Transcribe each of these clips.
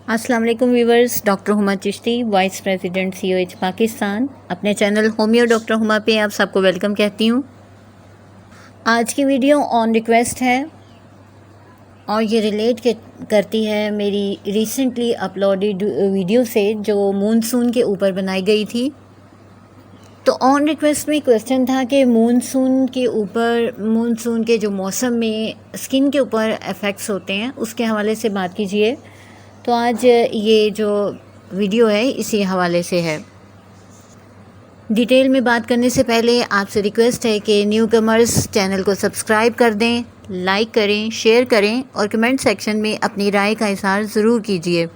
अस्सलाम वालेकुम viewers, doctor Huma Chishti, vice president COH Pakistan. अपने चैनल होमियो डॉक्टर हुमा पे आप सबको वेलकम कहती हूँ। आज की वीडियो ऑन रिक्वेस्ट है और ये रिलेट करती है मेरी रिसेंटली अपलोडेड वीडियो से जो मानसून के ऊपर बनाई गई थी। तो ऑन रिक्वेस्ट में क्वेश्चन था कि मानसून के जो मौसम में स्किन के ऊपर इफ़ेक्ट्स होते हैं उसके हवाले से बात कीजिए। तो आज ये जो वीडियो है इसी हवाले से है। डिटेल में बात करने से पहले आपसे रिक्वेस्ट है कि न्यू कमर्स चैनल को सब्सक्राइब कर दें, लाइक करें, शेयर करें और कमेंट सेक्शन में अपनी राय का इज़हार ज़रूर कीजिए।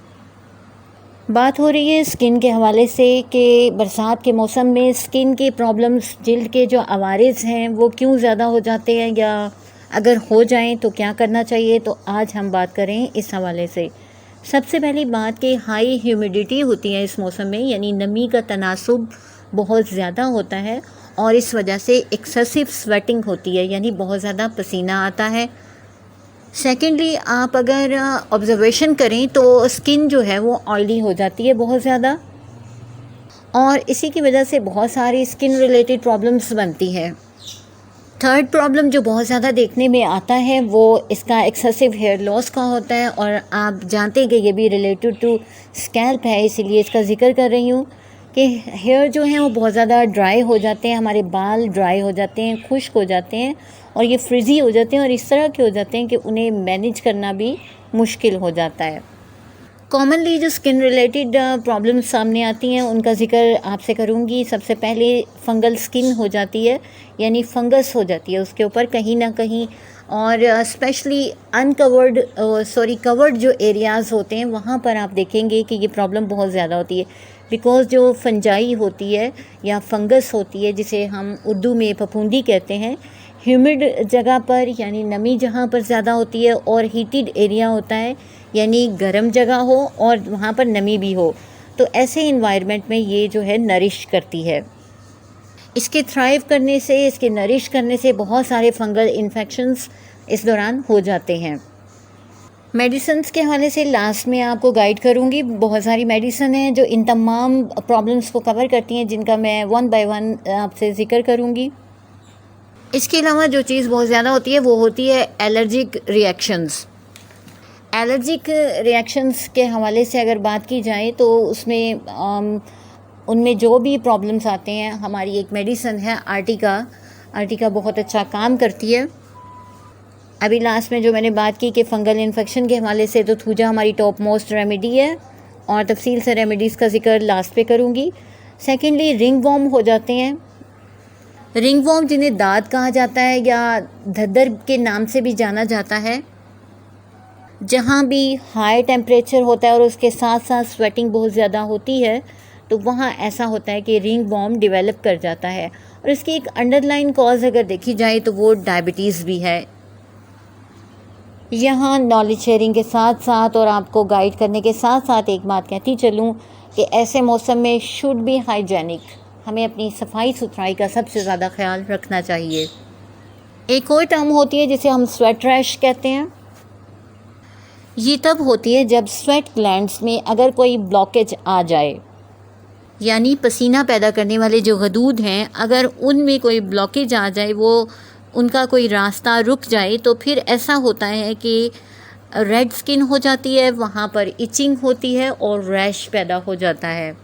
बात हो रही है स्किन के हवाले से कि बरसात के मौसम में स्किन के प्रॉब्लम्स, जिल्द के जो अवारिज़ हैं वो क्यों ज़्यादा हो जाते हैं या अगर हो जाएं तो क्या करना चाहिए। तो आज हम बात करें इस हवाले से। सबसे पहली बात कि हाई ह्यूमिडिटी होती है इस मौसम में, यानी नमी का तनासुब बहुत ज़्यादा होता है और इस वजह से एक्सेसिव स्वेटिंग होती है, यानी बहुत ज़्यादा पसीना आता है। सेकेंडली, आप अगर ऑब्ज़र्वेशन करें तो स्किन जो है वो ऑयली हो जाती है बहुत ज़्यादा और इसी की वजह से बहुत सारी स्किन रिलेटेड प्रॉब्लम्स बनती है। थर्ड प्रॉब्लम जो बहुत ज़्यादा देखने में आता है वो इसका एक्सेसिव हेयर लॉस का होता है और आप जानते हैं कि ये भी रिलेटेड टू स्कैल्प है, इसीलिए इसका जिक्र कर रही हूँ कि हेयर जो हैं वो बहुत ज़्यादा ड्राई हो जाते हैं, हमारे बाल ड्राई हो जाते हैं, खुश्क हो जाते हैं और ये फ्रिजी हो जाते हैं और इस तरह के हो जाते हैं कि उन्हें मैनेज करना भी मुश्किल हो जाता है। कॉमनली जो स्किन रिलेटेड प्रॉब्लम्स सामने आती हैं उनका जिक्र आपसे करूँगी। सबसे पहले फंगल स्किन हो जाती है, यानी फंगस हो जाती है उसके ऊपर कहीं ना कहीं, और स्पेशली कवर्ड जो एरियाज़ होते हैं वहाँ पर आप देखेंगे कि ये प्रॉब्लम बहुत ज़्यादा होती है। बिकॉज़ जो फंजाई होती है या फंगस होती है जिसे हम उर्दू में फफूंदी कहते हैं, ह्यूमिड जगह पर यानी नमी जहाँ पर ज़्यादा होती है और हीटेड एरिया होता है यानी गर्म जगह हो और वहाँ पर नमी भी हो, तो ऐसे इन्वायरमेंट में ये जो है नरिश करती है। इसके थ्राइव करने से, इसके नरिश करने से बहुत सारे फंगल इन्फेक्शंस इस दौरान हो जाते हैं। मेडिसिन्स के हवाले से लास्ट में आपको गाइड करूँगी। बहुत सारी मेडिसिन हैं जो इन तमाम प्रॉब्लम्स को कवर करती हैं, जिनका मैं वन बाय वन आपसे ज़िक्र करूँगी। इसके अलावा जो चीज़ बहुत ज़्यादा होती है वो होती है एलर्जिक रिएक्शंस। एलर्जिक रिएक्शंस के हवाले से अगर बात की जाए तो उसमें उनमें जो भी प्रॉब्लम्स आते हैं, हमारी एक मेडिसिन है आर्टिका बहुत अच्छा काम करती है। अभी लास्ट में जो मैंने बात की कि फंगल इन्फेक्शन के हवाले से, तो थूजा हमारी टॉप मोस्ट रेमेडी है और तफसील से रेमेडीज़ का जिक्र लास्ट पे करूँगी। सेकेंडली, रिंग वॉर्म हो जाते हैं। रिंग वॉर्म जिन्हें दाद कहा जाता है या धद्दर के नाम से भी जाना जाता है, जहाँ भी हाई टेम्परेचर होता है और उसके साथ साथ स्वेटिंग बहुत ज़्यादा होती है, तो वहाँ ऐसा होता है कि रिंग वॉर्म डेवलप कर जाता है। और इसकी एक अंडरलाइन कॉज अगर देखी जाए तो वो डायबिटीज़ भी है। यहाँ नॉलेज शेयरिंग के साथ साथ और आपको गाइड करने के साथ साथ एक बात कहती चलूँ कि ऐसे मौसम में शुड बी हाइजेनिक, हमें अपनी सफाई सुथराई का सबसे ज़्यादा ख्याल रखना चाहिए। एक और टर्म होती है जिसे हम स्वेट रैश कहते हैं। ये तब होती है जब स्वेट ग्लैंड्स में अगर कोई ब्लॉकेज आ जाए, यानी पसीना पैदा करने वाले जो गदूद हैं अगर उनमें कोई ब्लॉकेज आ जाए, वो उनका कोई रास्ता रुक जाए, तो फिर ऐसा होता है कि रेड स्किन हो जाती है, वहाँ पर इचिंग होती है और रैश पैदा हो जाता है।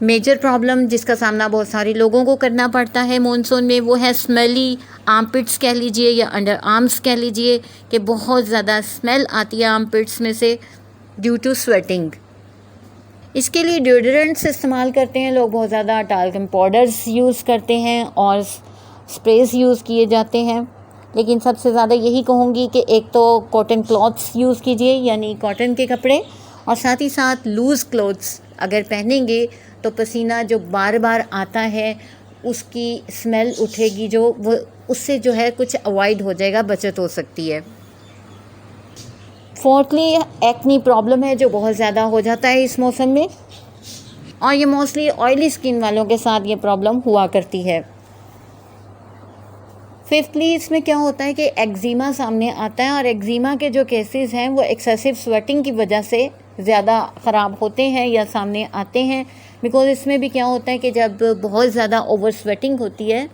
मेजर प्रॉब्लम जिसका सामना बहुत सारे लोगों को करना पड़ता है मॉनसून में वो है स्मेली आर्मपिट्स कह लीजिए या अंडर आर्म्स कह लीजिए, कि बहुत ज़्यादा स्मेल आती है आर्मपिट्स में से ड्यू टू स्वेटिंग। इसके लिए डिओड्रेंट्स इस्तेमाल करते हैं लोग, बहुत ज़्यादा टाल्कम पाउडर्स यूज़ करते हैं और स्प्रेस यूज़ किए जाते हैं। लेकिन सबसे ज़्यादा यही कहूँगी कि एक तो कॉटन क्लॉथ्स यूज़ कीजिए, यानी कॉटन के कपड़े, और साथ ही साथ लूज़ क्लॉथ्स अगर पहनेंगे तो पसीना जो बार बार आता है उसकी स्मेल उठेगी, जो वो उससे जो है कुछ अवॉइड हो जाएगा, बचत हो सकती है। फोर्थली, एक्नी प्रॉब्लम है जो बहुत ज़्यादा हो जाता है इस मौसम में और ये मोस्टली ऑयली स्किन वालों के साथ ये प्रॉब्लम हुआ करती है। फिफ्थली, इसमें क्या होता है कि एक्जिमा सामने आता है और एक्जिमा के जो केसेस हैं वो एक्सेसिव स्वेटिंग की वजह से ज़्यादा ख़राब होते हैं या सामने आते हैं। बिकॉज़ इसमें भी क्या होता है कि जब बहुत ज़्यादा ओवर स्वेटिंग होती है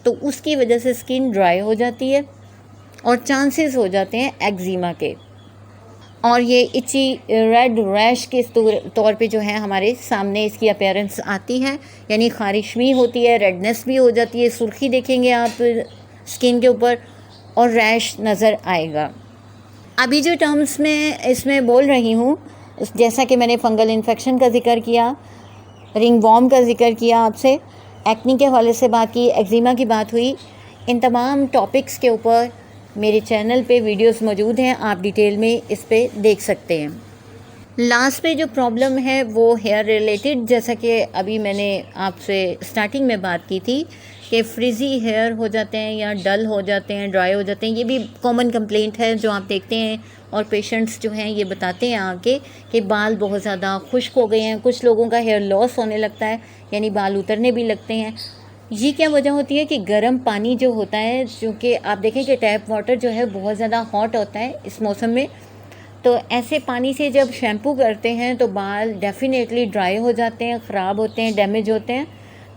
तो उसकी वजह से स्किन ड्राई हो जाती है और चांसेस हो जाते हैं एक्जिमा के, और ये इची रेड रैश के तौर पे जो है हमारे सामने इसकी अपीयरेंस आती है, यानी ख़ारिश भी होती है, रेडनेस भी हो जाती है, सुर्खी देखेंगे आप स्किन के ऊपर और रैश नज़र आएगा। अभी जो टर्म्स मैं इसमें बोल रही हूँ, जैसा कि मैंने फंगल इन्फेक्शन का जिक्र किया, रिंग वॉर्म का जिक्र किया, आपसे एक्ने के हवाले से बात की, एक्जिमा की बात हुई, इन तमाम टॉपिक्स के ऊपर मेरे चैनल पे वीडियोस मौजूद हैं, आप डिटेल में इस पे देख सकते हैं। लास्ट पे जो प्रॉब्लम है वो हेयर रिलेटेड, जैसा कि अभी मैंने आपसे स्टार्टिंग में बात की थी कि फ्रिजी हेयर हो जाते हैं या डल हो जाते हैं, ड्राई हो जाते हैं। ये भी कॉमन कंप्लेंट है जो आप देखते हैं, और पेशेंट्स जो हैं ये बताते हैं आके कि बाल बहुत ज़्यादा खुश्क हो गए हैं। कुछ लोगों का हेयर लॉस होने लगता है, यानी बाल उतरने भी लगते हैं। ये क्या वजह होती है कि गर्म पानी जो होता है, क्योंकि आप देखें कि टैप वाटर जो है बहुत ज़्यादा हॉट होता है इस मौसम में, तो ऐसे पानी से जब शैम्पू करते हैं तो बाल डेफिनेटली ड्राई हो जाते हैं, ख़राब होते हैं, डैमेज होते हैं।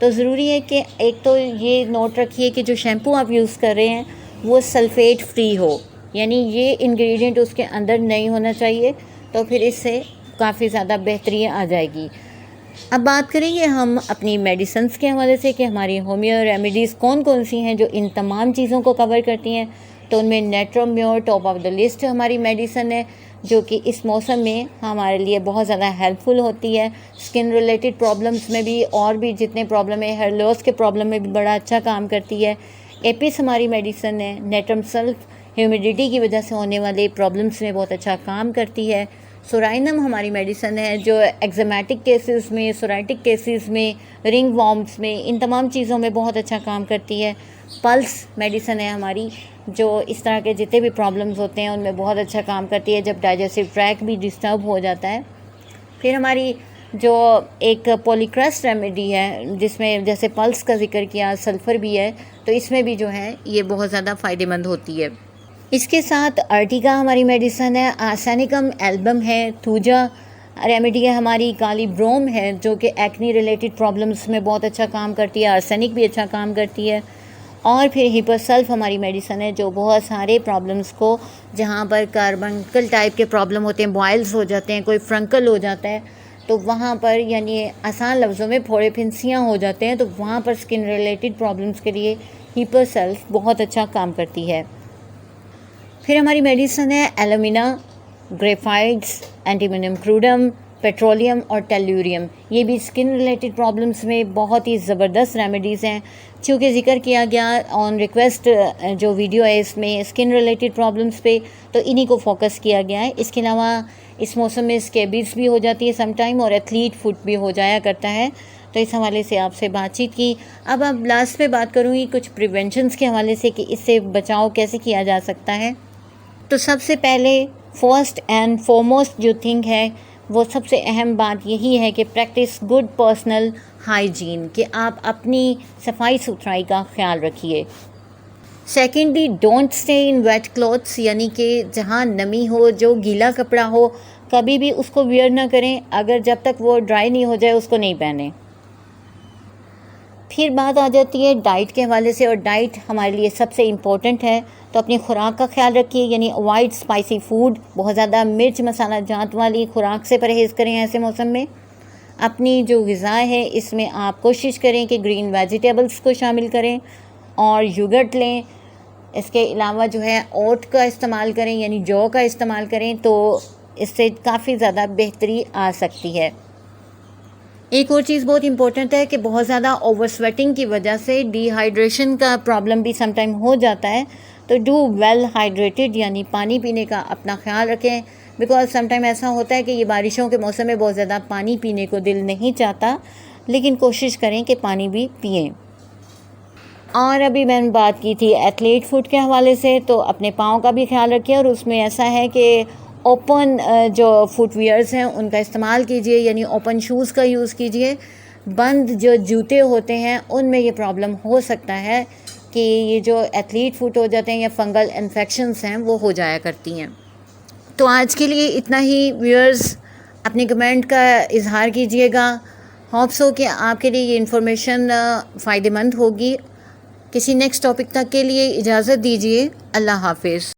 तो ज़रूरी है कि एक तो ये नोट रखिए कि जो शैम्पू आप यूज़ कर रहे हैं वो सल्फ़ेट फ्री हो, यानी ये इंग्रेडिएंट उसके अंदर नहीं होना चाहिए, तो फिर इससे काफ़ी ज़्यादा बेहतरी आ जाएगी। अब बात करेंगे हम अपनी मेडिसिन्स के हवाले से कि हमारी होम्यो रेमेडीज़ कौन कौन सी हैं जो इन तमाम चीज़ों को कवर करती हैं। तो उनमें नेट्रोम्योर टॉप ऑफ द लिस्ट हमारी मेडिसन है, जो कि इस मौसम में हमारे लिए बहुत ज़्यादा हेल्पफुल होती है। स्किन रिलेटेड प्रॉब्लम्स में भी, और भी जितने प्रॉब्लम है, हेयर लॉस के प्रॉब्लम में भी बड़ा अच्छा काम करती है। एपिस हमारी मेडिसन है, नेट्रम सल्फ ह्यूमिडिटी की वजह से होने वाले प्रॉब्लम्स में बहुत अच्छा काम करती है। सोराइनम हमारी मेडिसन है जो एक्ज़मेटिक केसेस में, सोराइटिक केसेस में, रिंग वॉर्म्स में, इन तमाम चीज़ों में बहुत अच्छा काम करती है। पल्स मेडिसन है हमारी जो इस तरह के जितने भी प्रॉब्लम्स होते हैं उनमें बहुत अच्छा काम करती है, जब डाइजेस्टिव ट्रैक भी डिस्टर्ब हो जाता है। फिर हमारी जो एक पॉलीक्रस्ट रेमेडी है जिसमें जैसे पल्स का जिक्र किया, सल्फ़र भी है, तो इसमें भी जो है ये बहुत ज़्यादा फ़ायदेमंद होती है। इसके साथ अर्टिगा हमारी मेडिसन है, आर्सेनिकम एल्बम है, थूजा रेमेडी है हमारी, काली ब्रोम है जो कि एक्ने रिलेटेड प्रॉब्लम्स में बहुत अच्छा काम करती है, आर्सेनिक भी अच्छा काम करती है। और फिर हिपरसल्फ हमारी मेडिसन है जो बहुत सारे प्रॉब्लम्स को, जहाँ पर कार्बंकल टाइप के प्रॉब्लम होते हैं, बॉयल्स हो जाते हैं, कोई फ्रंकल हो जाता है, तो वहाँ पर यानी आसान लफ्ज़ों में फोड़े फिंसियाँ हो जाते हैं, तो वहाँ पर स्किन रिलेटेड प्रॉब्लम्स के लिए हिपरसल्फ बहुत अच्छा काम करती है। फिर हमारी मेडिसन है एलुमिना, ग्रेफाइट्स, एंटीमोनियम क्रूडम, पेट्रोलियम और टेल्यूरियम। ये भी स्किन रिलेटेड प्रॉब्लम्स में बहुत ही ज़बरदस्त रेमेडीज़ हैं। चूँकि जिक्र किया गया ऑन रिक्वेस्ट जो वीडियो है इसमें स्किन रिलेटेड प्रॉब्लम्स पे, तो इन्हीं को फोकस किया गया है। इसके अलावा इस मौसम में स्केबीज भी हो जाती है समटाइम, और एथलीट फुट भी हो जाया करता है, तो इस हवाले से आपसे बातचीत की। अब लास्ट में बात करूँगी कुछ प्रिवेंशंस के हवाले से कि इससे बचाव कैसे किया जा सकता है। तो सबसे पहले फर्स्ट एंड फॉरमोस्ट जो थिंग है वो सबसे अहम बात यही है कि प्रैक्टिस गुड पर्सनल हाइजीन, कि आप अपनी सफाई सुथराई का ख्याल रखिए। Secondly, don't stay in wet clothes, यानी कि जहाँ नमी हो, जो गीला कपड़ा हो, कभी भी उसको वियर ना करें, अगर जब तक वो ड्राई नहीं हो जाए उसको नहीं पहने। फिर बात आ जाती है डाइट के हवाले से, और डाइट हमारे लिए सबसे इम्पोर्टेंट है, तो अपनी खुराक का ख्याल रखिए, यानी अवॉइड स्पाइसी फूड, बहुत ज़्यादा मिर्च मसाला जात वाली खुराक से परहेज़ करें ऐसे मौसम में। अपनी जो ग़िज़ा है इसमें आप कोशिश करें कि ग्रीन वेजिटेबल्स को शामिल करें और योगर्ट लें। इसके अलावा जो है ओट का इस्तेमाल करें, यानी जौ का इस्तेमाल करें, तो इससे काफ़ी ज़्यादा बेहतरी आ सकती है। एक और चीज़ बहुत इंपॉर्टेंट है कि बहुत ज़्यादा ओवर स्वेटिंग की वजह से डिहाइड्रेशन का प्रॉब्लम भी समटाइम हो जाता है, तो डू वेल हाइड्रेटेड, यानी पानी पीने का अपना ख्याल रखें। बिकॉज समटाइम ऐसा होता है कि ये बारिशों के मौसम में बहुत ज़्यादा पानी पीने को दिल नहीं चाहता, लेकिन कोशिश करें कि पानी भी पिएं। और अभी मैंने बात की थी एथलीट फुट के हवाले से, तो अपने पाँव का भी ख्याल रखिए, और उसमें ऐसा है कि ओपन जो फुटवियर्स हैं उनका इस्तेमाल कीजिए, यानी ओपन शूज़ का यूज़ कीजिए। बंद जो जूते होते हैं उनमें ये प्रॉब्लम हो सकता है कि ये जो एथलीट फुट हो जाते हैं या फंगल इन्फेक्शंस हैं वो हो जाया करती हैं। तो आज के लिए इतना ही व्यूअर्स, अपने कमेंट का इजहार कीजिएगा। होप्स हो कि आपके लिए ये इन्फॉर्मेशन फ़ायदेमंद होगी। किसी नेक्स्ट टॉपिक तक के लिए इजाज़त दीजिए। अल्लाह हाफिज़।